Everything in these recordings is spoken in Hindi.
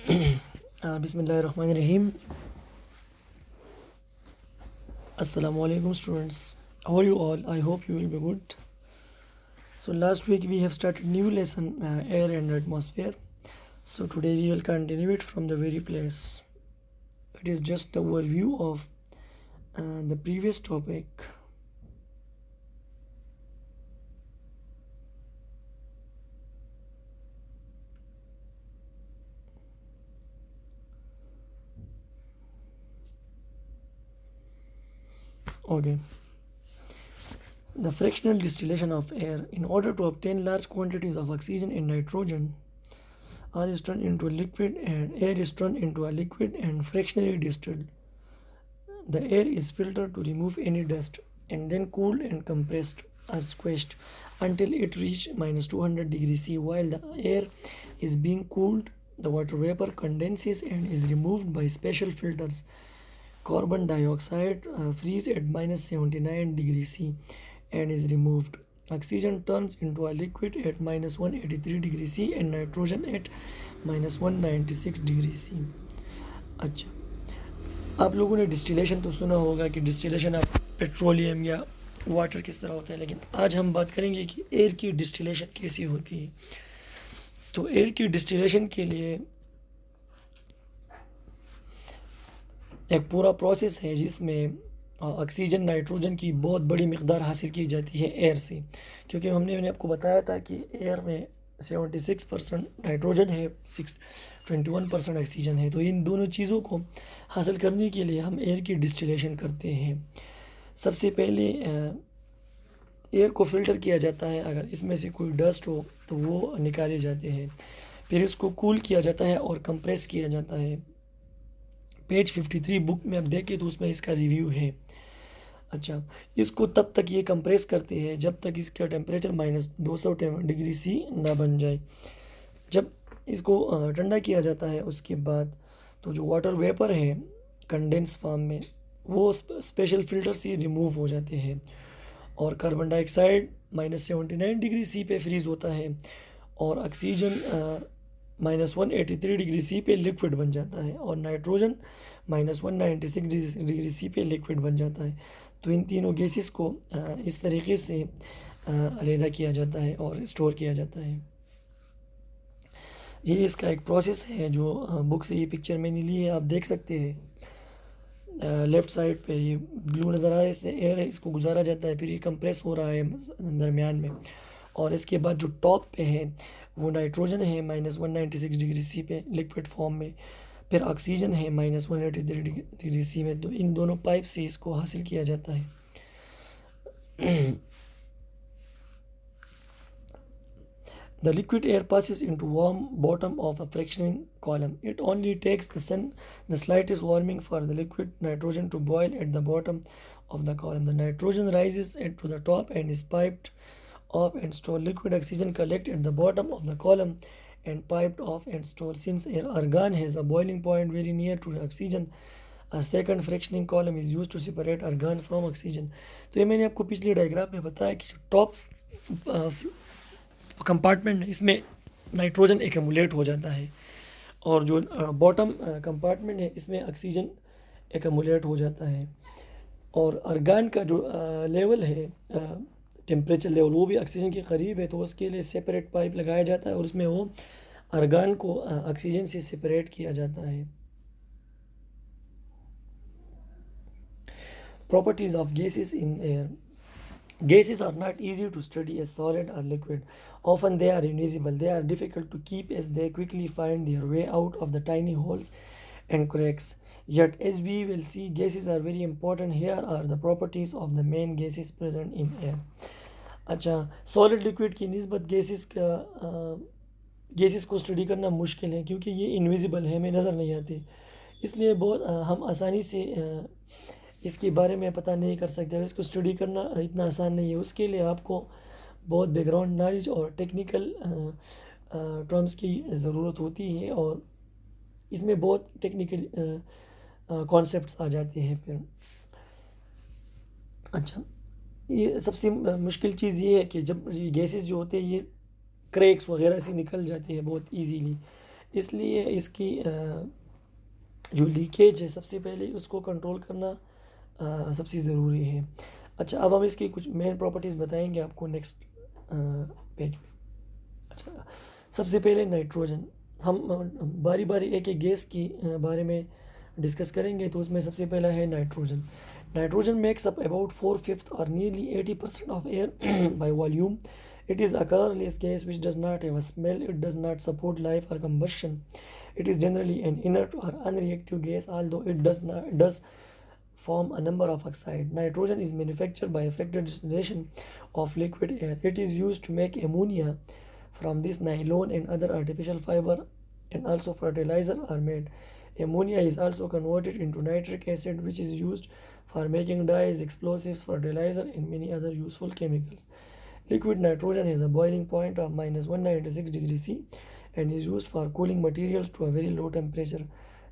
Bismillahirrahmanirrahim. Assalamu alaikum students. How are you all? I hope you will be good. So last week we have started new lesson air and atmosphere. So today we will continue it from the very place. It is just a overview of the previous topic. Okay. The fractional distillation of air. In order to obtain large quantities of oxygen and nitrogen, air is turned into a liquid and air is turned into a liquid and fractionally distilled. The air is filtered to remove any dust and then cooled and compressed or squeezed until it reaches minus 200 degrees C. While the air is being cooled, the water vapor condenses and is removed by special filters. Carbon dioxide freezes at minus 79 degrees C and is removed. Oxygen turns into a liquid at minus 183 degrees C and nitrogen at minus 196 degrees C. अच्छा, आप लोगों ने डिस्टिलेशन तो सुना होगा कि डिस्टिलेशन आप पेट्रोलियम या वाटर किस तरह होता है, लेकिन आज हम बात करेंगे कि एयर की डिस्टिलेशन कैसी होती है। तो एयर की डिस्टिलेशन के लिए एक पूरा प्रोसेस है जिसमें ऑक्सीजन नाइट्रोजन की बहुत बड़ी मिकदार हासिल की जाती है एयर से, क्योंकि मैंने आपको बताया था कि एयर में 76% नाइट्रोजन है, 21% ऑक्सीजन है। तो इन दोनों चीज़ों को हासिल करने के लिए हम एयर की डिस्टिलेशन करते हैं। सबसे पहले एयर को फ़िल्टर किया जाता है, अगर इसमें से कोई डस्ट हो तो वो निकाले जाते हैं। फिर इसको कूल किया जाता है और कंप्रेस किया जाता है। पेज 53 बुक में आप देखें तो उसमें इसका रिव्यू है। अच्छा, इसको तब तक ये कंप्रेस करते हैं जब तक इसका टेम्परेचर माइनस 200 डिग्री सी ना बन जाए। जब इसको ठंडा किया जाता है उसके बाद तो जो वाटर वेपर है कंडेंस फॉर्म में वो स्पेशल फिल्टर से रिमूव हो जाते हैं और carbon dioxide minus 79 degree C पे फ्रीज होता है और ऑक्सीजन माइनस 183 डिग्री सी पे लिक्विड बन जाता है और नाइट्रोजन माइनस 196 डिग्री सी पे लिक्विड बन जाता है। तो इन तीनों गैसेस को इस तरीके से अलहदा किया जाता है और स्टोर किया जाता है। ये इसका एक प्रोसेस है जो बुक से ये पिक्चर मैंने ली है, आप देख सकते हैं। लेफ़्ट साइड पे ये ब्लू नज़र आ रहा है, इससे एयर है, इसको गुजारा जाता है, फिर ये कंप्रेस हो रहा है दरमियान में और इसके बाद जो टॉप पे है वो नाइट्रोजन है माइनस 196 डिग्री सी पे लिक्विड फॉर्म में, फिर ऑक्सीजन है माइनस 183 डिग्री सी में। तो इन दोनों पाइप से इसको हासिल किया जाता है। The liquid air passes into warm bottom of a fractioning column. It only takes the slightest warming for the liquid nitrogen to boil at the bottom of the column. The nitrogen rises to the top and is piped off and stored. Liquid oxygen collects at the bottom of the column and piped off and stored. Since air argon has a boiling point very near to oxygen, a second fractioning column is used to separate argon from oxygen. तो ये मैंने आपको पिछले डायग्राम में बताया कि जो टॉप कंपार्टमेंट इसमें नाइट्रोजन एक्यूमुलेट हो जाता है और जो बॉटम कंपार्टमेंट है इसमें ऑक्सीजन एक्यूमुलेट हो जाता है और आर्गन का जो लेवल है टेम्परेचर लेवल वो भी ऑक्सीजन के करीब है, तो उसके लिए सेपरेट पाइप लगाया जाता है और उसमें वो आर्गन को ऑक्सीजन से सेपरेट किया जाता है। Properties of gases in air. Gases are not easy to study as solid or liquid. Often they are invisible. They are difficult to keep as they quickly find their way out of the tiny holes and cracks. Yet, as we will see, gases are very important. Here are the properties of the main gases present in air. अच्छा, सॉलिड लिक्विड की निस्बत गैसेस को स्टडी करना मुश्किल है क्योंकि ये इनविजिबल है, हमें नज़र नहीं आती, इसलिए बहुत हम आसानी से इसके बारे में पता नहीं कर सकते। इसको स्टडी करना इतना आसान नहीं है, उसके लिए आपको बहुत बैकग्राउंड नॉलेज और टेक्निकल टर्म्स की ज़रूरत होती है और इसमें बहुत टेक्निकल कॉन्सेप्ट्स आ जाते हैं फिर। अच्छा, ये सबसे मुश्किल चीज़ ये है कि जब ये गैसेस जो होते हैं ये क्रैक्स वगैरह से निकल जाते हैं बहुत इजीली। इसलिए इसकी जो लीकेज है सबसे पहले उसको कंट्रोल करना सबसे ज़रूरी है। अच्छा, अब हम इसकी कुछ मेन प्रॉपर्टीज़ बताएंगे आपको नेक्स्ट पेज में। अच्छा, सबसे पहले नाइट्रोजन, हम बारी बारी एक एक गैस की बारे में डिस्कस करेंगे। तो उसमें सबसे पहला है nitrogen. Nitrogen makes up about 4/5 और nearly 80% of air by volume. It is a colorless gas which does not have a smell. It does not support life or combustion. It is generally an inert or unreactive gas, although it does form a number of oxides. Nitrogen is manufactured by fractal distillation of liquid air. It is used to make ammonia. From this, nylon and other artificial fiber and also fertilizer are made. Ammonia is also converted into nitric acid, which is used for making dyes, explosives, fertilizer, and many other useful chemicals. Liquid nitrogen has a boiling point of -196 degrees C and is used for cooling materials to a very low temperature.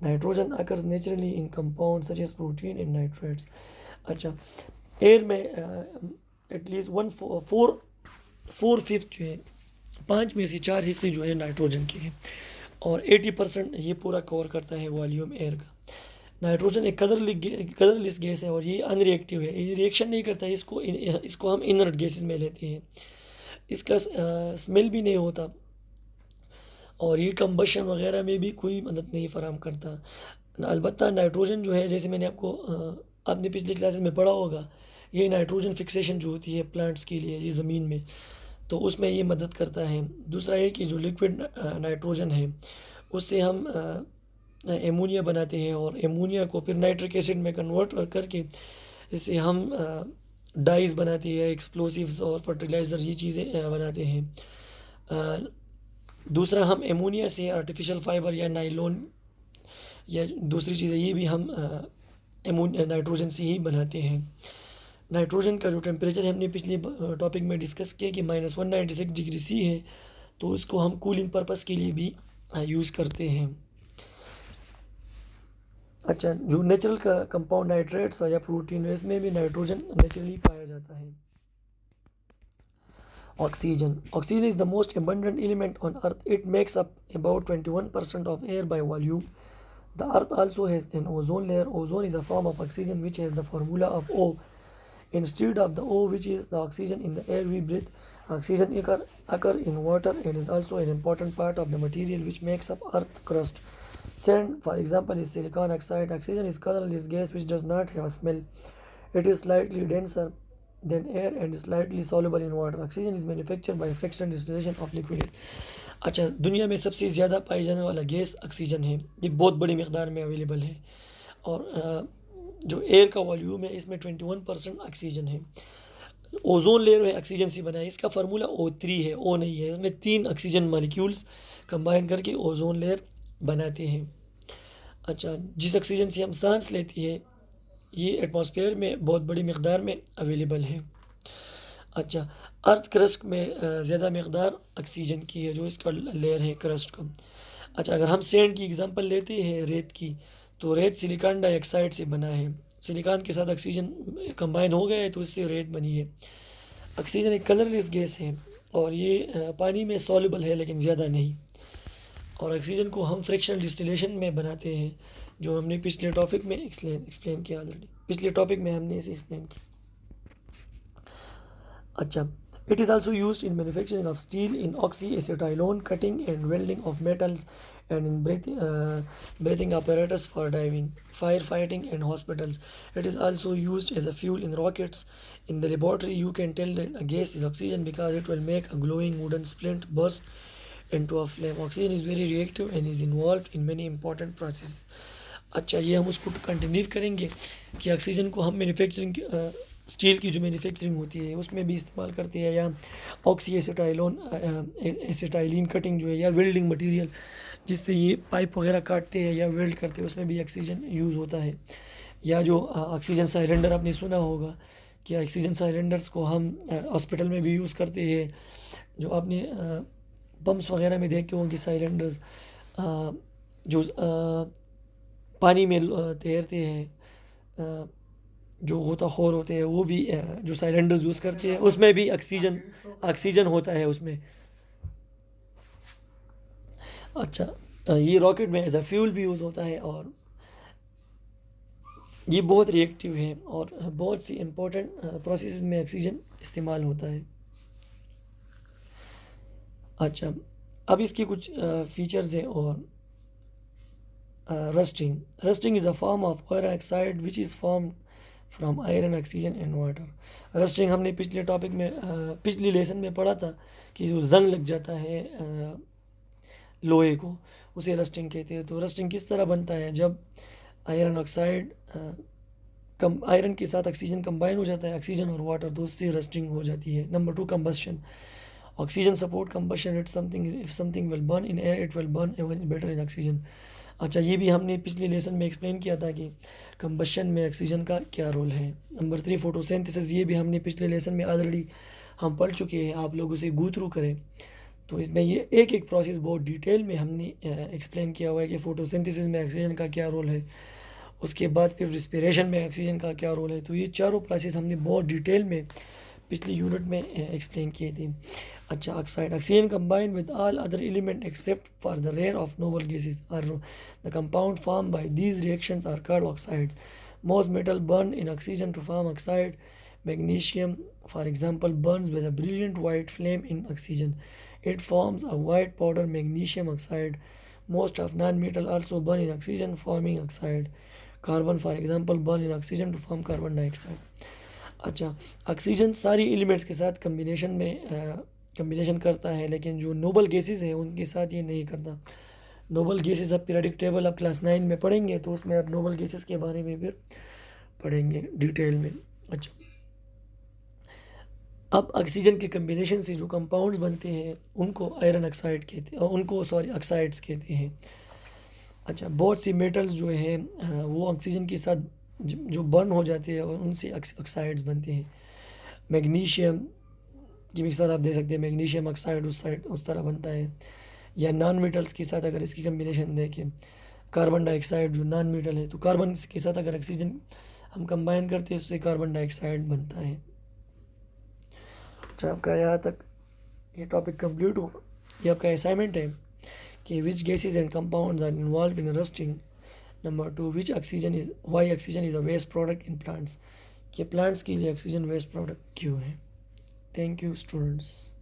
Nitrogen occurs naturally in compounds such as protein and nitrates. अच्छा, एयर में एटलीस्ट 4/5 जो है, 5 में से 4 हिस्से जो है नाइट्रोजन के हैं और 80% ये पूरा कवर करता है वॉल्यूम एयर का। नाइट्रोजन एक कलरलेस गैस है और ये अनरिएक्टिव है, ये रिएक्शन नहीं करता है। इसको हम इनर्ट गैसेस में लेते हैं। इसका स्मेल भी नहीं होता और ये कंबशन वगैरह में भी कोई मदद नहीं फराहम करता। अलबत्ता नाइट्रोजन जो है, जैसे मैंने आपने पिछली क्लासेस में पढ़ा होगा, ये नाइट्रोजन फिक्सेशन जो होती है प्लांट्स के लिए, ये ज़मीन में, तो उसमें ये मदद करता है। दूसरा है कि जो लिक्विड नाइट्रोजन है उससे हम एमोनिया बनाते हैं और एमोनिया को फिर नाइट्रिक एसिड में कन्वर्ट करके इससे हम डाइज बनाते हैं, एक्सप्लोसिव्स और फर्टिलाइज़र, ये चीज़ें बनाते हैं। दूसरा, हम एमोनिया से आर्टिफिशियल फाइबर या नाइलॉन या दूसरी चीज़ें, ये भी हम नाइट्रोजन से ही बनाते हैं। नाइट्रोजन का जो टेम्परेचर हमने पिछले टॉपिक में डिस्कस किया कि -196 डिग्री C है, तो उसको हम कूलिंग पर्पस के लिए भी यूज़ करते हैं। अच्छा, जो नेचुरल का कंपाउंड नाइट्रेट्स या प्रोटीन, इसमें भी नाइट्रोजन नेचुरली पाया जाता है। Oxygen is the most abundant element on earth. It makes up about 21% of air by volume. The earth also has an ozone layer. Ozone is a form of oxygen which has the formula of O instead of the O, which is the oxygen in the air we breathe. Oxygen occur in water and is also an important part of the material which makes up earth crust. Sand, for example, is silicon oxide. Oxygen is colorless gas which does not have a smell. It is slightly denser than air and is slightly soluble in water. Oxygen is manufactured by fractional distillation of liquid air. अच्छा, दुनिया में सबसे ज़्यादा पाई जाने वाला गैस ऑक्सीजन है। ये बहुत बड़ी मिकदार में अवेलेबल है और जो एयर का वॉल्यूम है इसमें 21% ऑक्सीजन है। ओजोन लेयर है ऑक्सीजन से बना है, इसका फार्मूला O3 है, O नहीं है। इसमें 3 ऑक्सीजन मॉलिक्यूल्स कंबाइन करके ओजोन लेयर बनाते हैं। अच्छा, जिस ऑक्सीजन से हम सांस लेते हैं ये एटमॉस्फेयर में बहुत बड़ी मिकदार में अवेलेबल है। अच्छा, अर्थ क्रस्ट में ज़्यादा मिकदार ऑक्सीजन की है, जो इसका लेयर है क्रस्ट का। अच्छा, अगर हम सैंड की एग्जांपल लेते हैं, रेत की, तो रेत सिलिकॉन डाइऑक्साइड से बना है। सिलिकॉन के साथ ऑक्सीजन कंबाइन हो गया है तो इससे रेत बनी है। ऑक्सीजन एक कलरलेस गैस है और ये पानी में सॉल्युबल है लेकिन ज़्यादा नहीं। और ऑक्सीजन को हम फ्रैक्शनल डिस्टिलेशन में बनाते हैं, जो हमने पिछले टॉपिक में एक्सप्लेन किया ऑलरेडी। पिछले टॉपिक में हमने इसे एक्सप्लेन किया। अच्छा, it is also used in manufacturing of steel, in oxyacetylene cutting and welding of metals, and in breathing apparatus for diving, firefighting, and hospitals. It is also used as a fuel in rockets. In the laboratory, you can tell that a gas is oxygen because it will make a glowing wooden splint burst into a flame. Oxygen is very reactive and is involved in many important processes. अच्छा, ये हम उसको कंटिन्यू करेंगे कि ऑक्सीजन को हम मैन्युफैक्चरिंग, स्टील की जो मैन्युफैक्चरिंग होती है उसमें भी इस्तेमाल करते हैं, या ऑक्सी एसिटाइलिन कटिंग जो है, या वेल्डिंग मटेरियल जिससे ये पाइप वगैरह काटते हैं या वेल्ड करते हैं, उसमें भी ऑक्सीजन यूज़ होता है। या जो ऑक्सीजन सिलेंडर आपने सुना होगा कि ऑक्सीजन सिलेंडर्स को हम हॉस्पिटल में भी यूज़ करते हैं। जो आपने पम्प्स वगैरह में देखे होंगे सिलेंडर्स जो पानी में तैरते हैं, जो गोताखोर होते हैं, वो भी जो सिलेंडर्स यूज़ करते हैं उसमें भी ऑक्सीजन होता है उसमें। अच्छा, ये रॉकेट में एज अ फ्यूल भी यूज़ होता है और ये बहुत रिएक्टिव है और बहुत सी इम्पोर्टेंट प्रोसेस में ऑक्सीजन इस्तेमाल होता है। अच्छा, अब इसकी कुछ फीचर्स हैं और rusting is a form of iron oxide which is form from iron oxygen and water. Rusting हमने पिछले टॉपिक में पिछली लेसन में पढ़ा था कि जो जंग लग जाता है लोहे को, उसे रस्टिंग कहते हैं। तो रस्टिंग किस तरह बनता है, जब आयरन ऑक्साइड कम आयरन के साथ ऑक्सीजन कंबाइन हो जाता है, ऑक्सीजन और वाटर दो से रस्टिंग हो जाती है। Number 2, combustion. Oxygen support combustion it something, if something will burn in air it will burn even better in oxygen. अच्छा, ये भी हमने पिछले लेसन में एक्सप्लेन किया था कि कंबस्शन में ऑक्सीजन का क्या रोल है। Number 3, photosynthesis. ये भी हमने पिछले लेसन में ऑलरेडी हम पढ़ चुके हैं, आप लोग उसे गो थ्रू करें। तो इसमें ये एक एक प्रोसेस बहुत डिटेल में हमने एक्सप्लेन किया हुआ है कि फोटोसिंथेसिस में ऑक्सीजन का क्या रोल है, उसके बाद फिर रिस्पिरेशन में ऑक्सीजन का क्या रोल है। तो ये चारों प्रोसेस हमने बहुत डिटेल में पिछली यूनिट में एक्सप्लेन किए थे। अच्छा, oxygen combine with all other element except for the rare of noble gases are the compound form by these reactions are called oxides. Most metal burn in oxygen to form oxide. Magnesium, for example, burns with a brilliant white flame in oxygen. It forms a white powder, magnesium oxide. Most of non-metal also burn in oxygen, forming oxide. Carbon, for example, burn in oxygen to form carbon dioxide. अच्छा, ऑक्सीजन सारी एलिमेंट्स के साथ कम्बिनेशन करता है, लेकिन जो नोबल गैसेस हैं उनके साथ ये नहीं करता। नोबल गैसेस अब पीरियडिक टेबल अब क्लास 9 में पढ़ेंगे, तो उसमें अब नोबल गैसेस के बारे में फिर पढ़ेंगे डिटेल में। अच्छा, अब ऑक्सीजन के कम्बिनेशन से जो कंपाउंड्स बनते हैं उनको आयरन ऑक्साइड कहते हैं, उनको सॉरी ऑक्साइड्स कहते हैं। अच्छा, बहुत सी मेटल्स जो हैं वो ऑक्सीजन के साथ जो बर्न हो जाते हैं और उनसे ऑक्साइड्स बनते हैं। मैग्नीशियम की मिसाल आप दे सकते हैं, मैग्नीशियम ऑक्साइड उस तरह बनता है। या नॉन मेटल्स के साथ अगर इसकी कम्बिनेशन देखें, कार्बन डाइऑक्साइड जो नॉन मेटल है, तो कार्बन के साथ अगर ऑक्सीजन हम कंबाइन करते हैं उससे कार्बन डाइऑक्साइड बनता है। अच्छा, आपका यहाँ तक ये टॉपिक कंप्लीट हो। ये आपका असाइनमेंट है कि which gases and compounds are involve in rusting. Number 2, which oxygen is why oxygen is a waste product in plants, कि प्लांट्स के लिए ऑक्सीजन वेस्ट प्रोडक्ट क्यों है। Thank you students.